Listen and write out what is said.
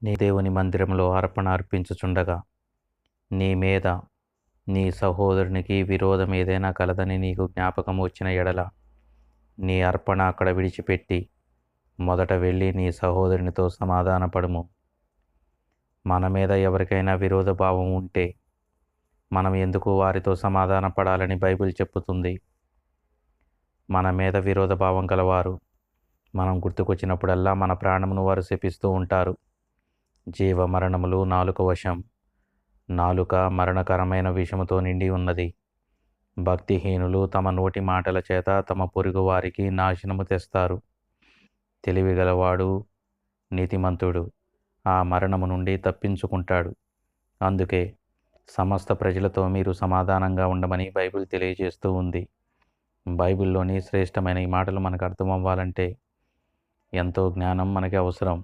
నీ దేవుని మందిరంలో అర్పణ అర్పించుచుండగా నీ మీద నీ సహోదరునికి విరోధం ఏదైనా కలదని నీకు జ్ఞాపకం వచ్చిన ఎడల నీ అర్పణ అక్కడ విడిచిపెట్టి మొదట వెళ్ళి నీ సహోదరునితో సమాధానపడుము. మన మీద ఎవరికైనా విరోధ భావం ఉంటే మనం ఎందుకు వారితో సమాధాన పడాలని బైబిల్ చెప్పుతుంది. మన మీద విరోధ భావం గలవారు మనం గుర్తుకొచ్చినప్పుడల్లా మన ప్రాణమును వారు శపిస్తూ ఉంటారు. జీవ మరణములు నాలుక వశం. నాలుక మరణకరమైన విషముతో నిండి ఉన్నది. భక్తిహీనులు తమ నోటి మాటల చేత తమ పొరుగు వారికి నాశనము తెస్తారు. తెలివిగలవాడు నీతిమంతుడు ఆ మరణము నుండి తప్పించుకుంటాడు. అందుకే సమస్త ప్రజలతో మీరు సమాధానంగా ఉండమని బైబిల్ తెలియజేస్తూ ఉంది. బైబిల్లోని శ్రేష్టమైన ఈ మాటలు మనకు అర్థం అవ్వాలంటే ఎంతో జ్ఞానం మనకి అవసరం.